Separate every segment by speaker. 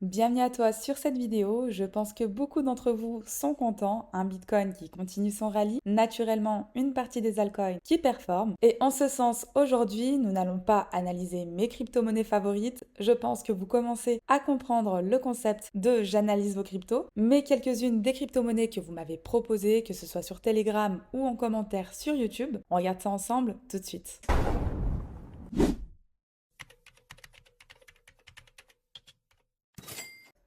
Speaker 1: Bienvenue à toi sur cette vidéo. Je pense que beaucoup d'entre vous sont contents. Un Bitcoin qui continue son rallye, naturellement une partie des altcoins qui performent. Et en ce sens, aujourd'hui, nous n'allons pas analyser mes crypto-monnaies favorites. Je pense que vous commencez à comprendre le concept de j'analyse vos cryptos, mais quelques-unes des crypto-monnaies que vous m'avez proposées, que ce soit sur Telegram ou en commentaire sur YouTube. On regarde ça ensemble tout de suite.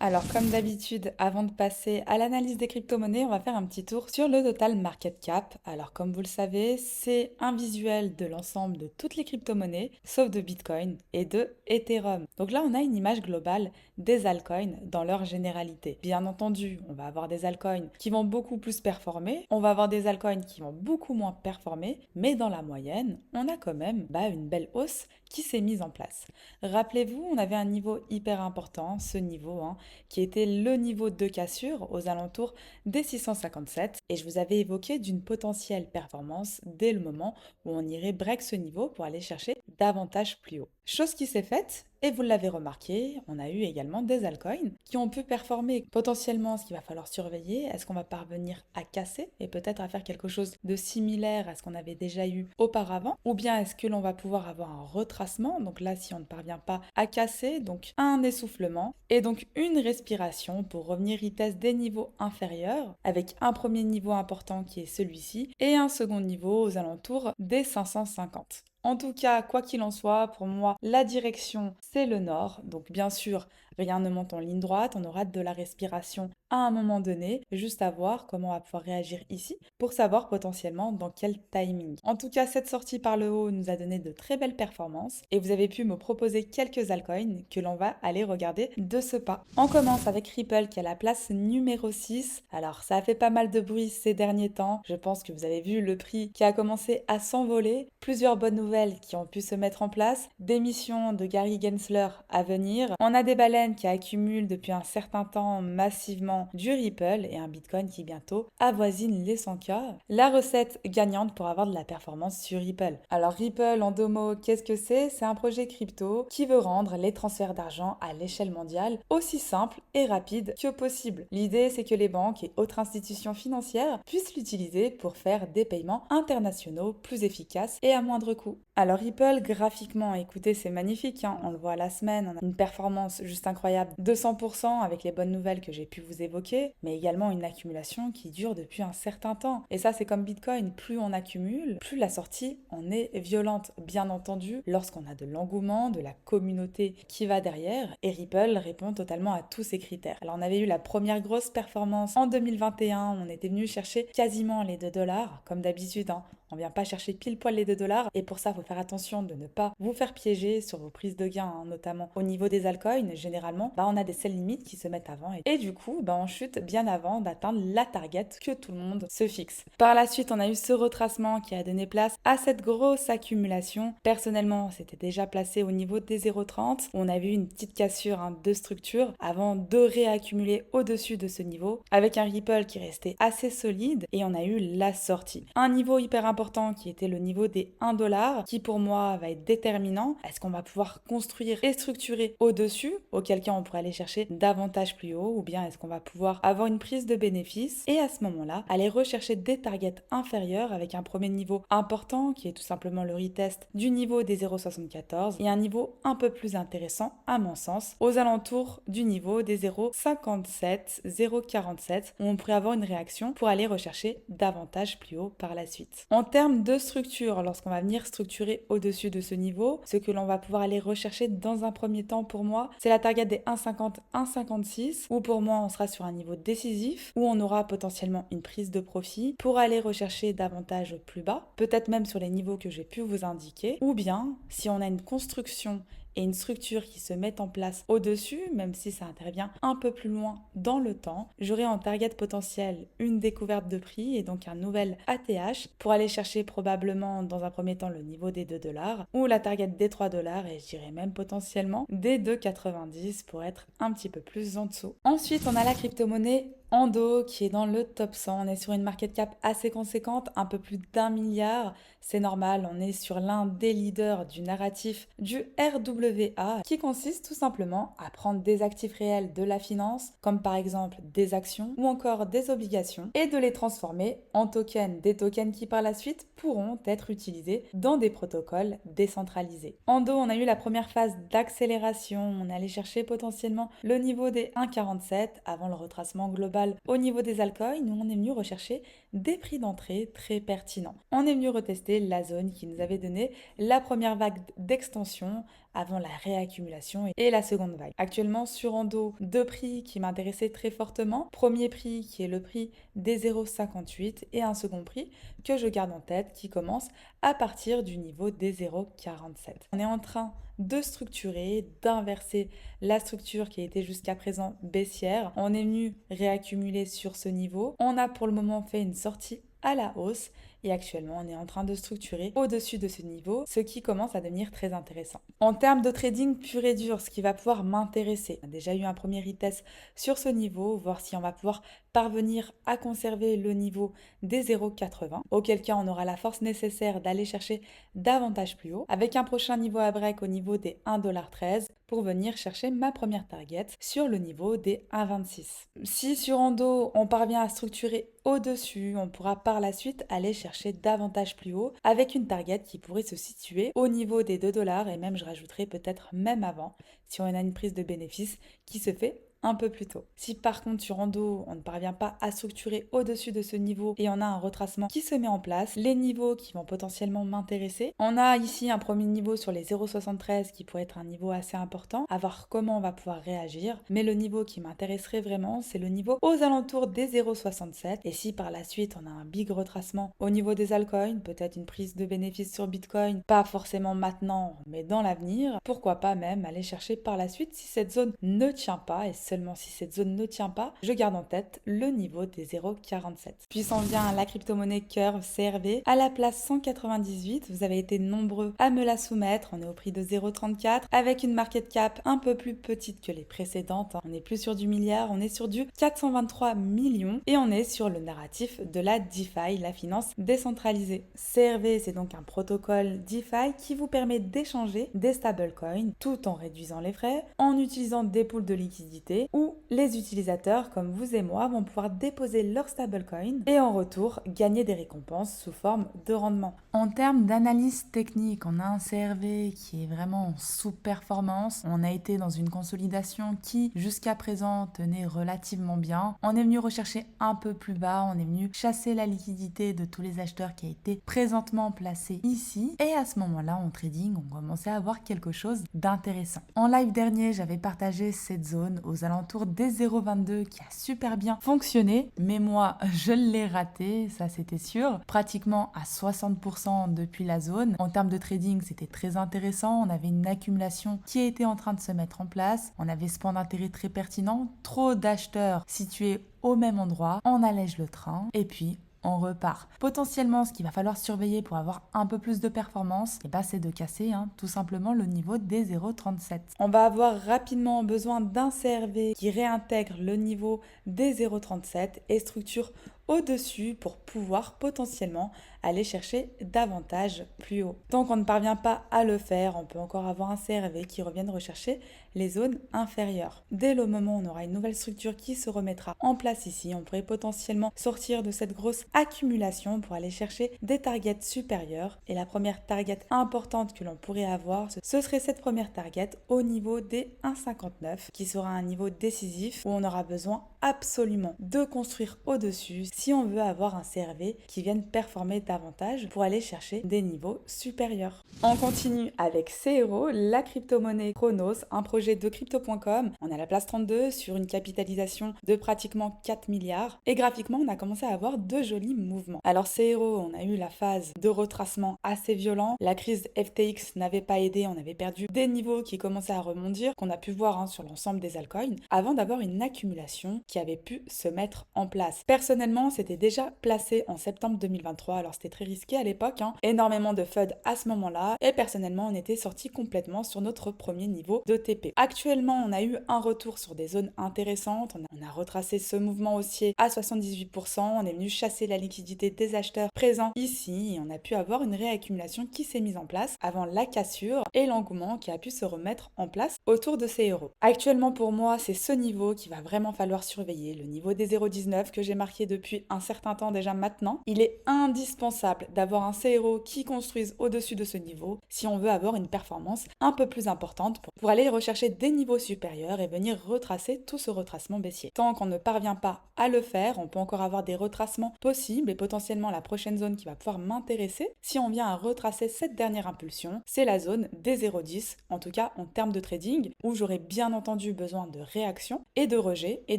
Speaker 1: Alors, comme d'habitude, avant de passer à l'analyse des crypto-monnaies, on va faire un petit tour sur le total market cap. Alors, comme vous le savez, c'est un visuel de l'ensemble de toutes les crypto-monnaies, sauf de Bitcoin et de Ethereum. Donc là, on a une image globale des altcoins dans leur généralité. Bien entendu, on va avoir des altcoins qui vont beaucoup plus performer, on va avoir des altcoins qui vont beaucoup moins performer, mais dans la moyenne, on a quand même une belle hausse qui s'est mise en place. Rappelez-vous, on avait un niveau hyper important, ce niveau, qui était le niveau de cassure aux alentours des 657. Et je vous avais évoqué d'une potentielle performance dès le moment où on irait break ce niveau pour aller chercher davantage plus haut. Chose qui s'est faite, et vous l'avez remarqué, on a eu également des altcoins qui ont pu performer. Potentiellement, ce qu'il va falloir surveiller, est-ce qu'on va parvenir à casser et peut-être à faire quelque chose de similaire à ce qu'on avait déjà eu auparavant, ou bien est-ce que l'on va pouvoir avoir un retracement, donc là si on ne parvient pas à casser, donc un essoufflement, et donc une respiration pour revenir y tester des niveaux inférieurs, avec un premier niveau important qui est celui-ci, et un second niveau aux alentours des 550. En tout cas, quoi qu'il en soit, pour moi, la direction, c'est le nord. Donc bien sûr, rien ne monte en ligne droite, on aura de la respiration à un moment donné, juste à voir comment on va pouvoir réagir ici pour savoir potentiellement dans quel timing. En tout cas, cette sortie par le haut nous a donné de très belles performances et vous avez pu me proposer quelques altcoins que l'on va aller regarder de ce pas. On commence avec Ripple qui a la place numéro 6. Alors, ça a fait pas mal de bruit ces derniers temps. Je pense que vous avez vu le prix qui a commencé à s'envoler. Plusieurs bonnes nouvelles qui ont pu se mettre en place. Démission de Gary Gensler à venir. On a des baleines qui accumulent depuis un certain temps massivement du Ripple et un Bitcoin qui bientôt avoisine les 100K. La recette gagnante pour avoir de la performance sur Ripple. Alors Ripple en deux mots, qu'est-ce que c'est? C'est un projet crypto qui veut rendre les transferts d'argent à l'échelle mondiale aussi simple et rapide que possible. L'idée c'est que les banques et autres institutions financières puissent l'utiliser pour faire des paiements internationaux plus efficaces et à moindre coût. Alors Ripple, graphiquement, écoutez, c'est magnifique, on le voit à la semaine, on a une performance juste incroyable, 200% avec les bonnes nouvelles que j'ai pu vous évoquer, mais également une accumulation qui dure depuis un certain temps. Et ça, c'est comme Bitcoin, plus on accumule, plus la sortie en est violente. Bien entendu, lorsqu'on a de l'engouement, de la communauté qui va derrière, et Ripple répond totalement à tous ces critères. Alors on avait eu la première grosse performance en 2021, on était venu chercher quasiment les 2 dollars, comme d'habitude, on vient pas chercher pile poil les 2 dollars et pour ça, il faut faire attention de ne pas vous faire piéger sur vos prises de gains, notamment au niveau des altcoins. Généralement, on a des sell limites qui se mettent avant et du coup, on chute bien avant d'atteindre la target que tout le monde se fixe. Par la suite, on a eu ce retracement qui a donné place à cette grosse accumulation. Personnellement, c'était déjà placé au niveau des 0,30. On a vu une petite cassure de structure avant de réaccumuler au-dessus de ce niveau avec un Ripple qui restait assez solide et on a eu la sortie. Un niveau hyper important qui était le niveau des 1 dollar qui pour moi va être déterminant. Est-ce qu'on va pouvoir construire et structurer au-dessus, auquel cas on pourrait aller chercher davantage plus haut, ou bien est-ce qu'on va pouvoir avoir une prise de bénéfice et à ce moment-là aller rechercher des targets inférieurs avec un premier niveau important qui est tout simplement le retest du niveau des 0,74 et un niveau un peu plus intéressant à mon sens aux alentours du niveau des 0,57, 0,47 où on pourrait avoir une réaction pour aller rechercher davantage plus haut par la suite. En termes de structure, lorsqu'on va venir structurer au-dessus de ce niveau, ce que l'on va pouvoir aller rechercher dans un premier temps pour moi, c'est la target des 1,50, 1,56, où pour moi on sera sur un niveau décisif, où on aura potentiellement une prise de profit pour aller rechercher davantage plus bas, peut-être même sur les niveaux que j'ai pu vous indiquer, ou bien si on a une construction et une structure qui se met en place au-dessus, même si ça intervient un peu plus loin dans le temps, j'aurai en target potentiel une découverte de prix et donc un nouvel ATH pour aller chercher probablement dans un premier temps le niveau des 2 dollars ou la target des 3 dollars et je dirais même potentiellement des 2,90 pour être un petit peu plus en dessous. Ensuite, on a la crypto-monnaie Ando qui est dans le top 100, on est sur une market cap assez conséquente, un peu plus d'1 milliard. C'est normal, on est sur l'un des leaders du narratif du RWA qui consiste tout simplement à prendre des actifs réels de la finance, comme par exemple des actions ou encore des obligations, et de les transformer en tokens, des tokens qui par la suite pourront être utilisés dans des protocoles décentralisés. Ando, on a eu la première phase d'accélération, on allait chercher potentiellement le niveau des 1,47 avant le retracement global au niveau des altcoins, où on est venu rechercher des prix d'entrée très pertinents. On est venu retester la zone qui nous avait donné la première vague d'extension avant la réaccumulation et la seconde vague. Actuellement sur Ando, deux prix qui m'intéressaient très fortement. Premier prix qui est le prix des 0,58 et un second prix que je garde en tête qui commence à partir du niveau des 0,47. On est en train de structurer, d'inverser la structure qui était jusqu'à présent baissière. On est venu réaccumuler sur ce niveau. On a pour le moment fait une sortie à la hausse et actuellement on est en train de structurer au-dessus de ce niveau, ce qui commence à devenir très intéressant. En termes de trading pur et dur, ce qui va pouvoir m'intéresser, on a déjà eu un premier retest sur ce niveau, voir si on va pouvoir parvenir à conserver le niveau des 0,80, auquel cas on aura la force nécessaire d'aller chercher davantage plus haut, avec un prochain niveau à break au niveau des 1,13$ pour venir chercher ma première target sur le niveau des 1,26. Si sur Ando on parvient à structurer au-dessus, on pourra par la suite aller chercher davantage plus haut avec une target qui pourrait se situer au niveau des 2$ et même je rajouterai peut-être même avant si on a une prise de bénéfice qui se fait un peu plus tôt. Si par contre sur Ando, on ne parvient pas à structurer au-dessus de ce niveau et on a un retracement qui se met en place, les niveaux qui vont potentiellement m'intéresser, on a ici un premier niveau sur les 0,73 qui pourrait être un niveau assez important, à voir comment on va pouvoir réagir, mais le niveau qui m'intéresserait vraiment, c'est le niveau aux alentours des 0,67 et si par la suite on a un big retracement au niveau des altcoins, peut-être une prise de bénéfice sur Bitcoin, pas forcément maintenant, mais dans l'avenir, pourquoi pas même aller chercher par la suite si cette zone ne tient pas et seulement si cette zone ne tient pas, je garde en tête le niveau des 0,47. Puis s'en vient à la crypto-monnaie Curve CRV à la place 198. Vous avez été nombreux à me la soumettre. On est au prix de 0,34 avec une market cap un peu plus petite que les précédentes. On n'est plus sur du milliard, on est sur du 423 millions et on est sur le narratif de la DeFi, la finance décentralisée. CRV, c'est donc un protocole DeFi qui vous permet d'échanger des stablecoins tout en réduisant les frais, en utilisant des pools de liquidité où les utilisateurs comme vous et moi vont pouvoir déposer leur stablecoin et en retour gagner des récompenses sous forme de rendement. En termes d'analyse technique, on a un CRV qui est vraiment en sous-performance. On a été dans une consolidation qui jusqu'à présent tenait relativement bien. On est venu rechercher un peu plus bas, on est venu chasser la liquidité de tous les acheteurs qui a été présentement placé ici et à ce moment-là en trading on commençait à avoir quelque chose d'intéressant. En live dernier j'avais partagé cette zone aux alentours des 0,22 qui a super bien fonctionné, mais moi je l'ai raté, ça c'était sûr, pratiquement à 60% depuis la zone. En termes de trading c'était très intéressant, on avait une accumulation qui était en train de se mettre en place, on avait ce point d'intérêt très pertinent, trop d'acheteurs situés au même endroit, on allège le train et puis on repart. Potentiellement, ce qu'il va falloir surveiller pour avoir un peu plus de performance, c'est de casser tout simplement le niveau des 0,37. On va avoir rapidement besoin d'un CRV qui réintègre le niveau des 0,37 et structure au-dessus pour pouvoir potentiellement aller chercher davantage plus haut. Tant qu'on ne parvient pas à le faire, on peut encore avoir un CRV qui revienne rechercher les zones inférieures. Dès le moment où on aura une nouvelle structure qui se remettra en place ici, on pourrait potentiellement sortir de cette grosse accumulation pour aller chercher des targets supérieurs. Et la première target importante que l'on pourrait avoir, ce serait cette première target au niveau des 1,59 qui sera un niveau décisif où on aura besoin absolument de construire au-dessus si on veut avoir un CRV qui vienne performer davantage pour aller chercher des niveaux supérieurs. On continue avec CRO, la crypto-monnaie Chronos, un projet de crypto.com. On est à la place 32 sur une capitalisation de pratiquement 4 milliards et graphiquement on a commencé à avoir de jolis mouvements. Alors CRO, on a eu la phase de retracement assez violent, la crise FTX n'avait pas aidé, on avait perdu des niveaux qui commençaient à rebondir, qu'on a pu voir sur l'ensemble des altcoins, avant d'avoir une accumulation qui avait pu se mettre en place. Personnellement, c'était déjà placé en septembre 2023, alors c'était très risqué à l'époque, hein. Énormément de FUD à ce moment-là, et personnellement, on était sorti complètement sur notre premier niveau de TP. Actuellement, on a eu un retour sur des zones intéressantes, on a retracé ce mouvement haussier à 78%, on est venu chasser la liquidité des acheteurs présents ici, et on a pu avoir une réaccumulation qui s'est mise en place avant la cassure et l'engouement qui a pu se remettre en place autour de ces euros. Actuellement, pour moi, c'est ce niveau qu'il va vraiment falloir surveiller, le niveau des 0,19 que j'ai marqué depuis un certain temps déjà maintenant. Il est indispensable d'avoir un CRO qui construise au-dessus de ce niveau si on veut avoir une performance un peu plus importante pour aller rechercher des niveaux supérieurs et venir retracer tout ce retracement baissier. Tant qu'on ne parvient pas à le faire, on peut encore avoir des retracements possibles et potentiellement la prochaine zone qui va pouvoir m'intéresser si on vient à retracer cette dernière impulsion, c'est la zone des 0,10, en tout cas en termes de trading, où j'aurais bien entendu besoin de réaction et de rejet et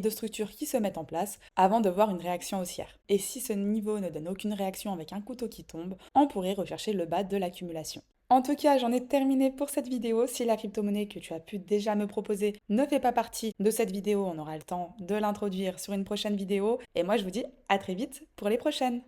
Speaker 1: de structures qui se mettent en place avant de voir une réaction haussière. Et si ce niveau ne donne aucune réaction avec un couteau qui tombe, on pourrait rechercher le bas de l'accumulation. En tout cas, j'en ai terminé pour cette vidéo. Si la crypto-monnaie que tu as pu déjà me proposer ne fait pas partie de cette vidéo, on aura le temps de l'introduire sur une prochaine vidéo. Et moi, je vous dis à très vite pour les prochaines.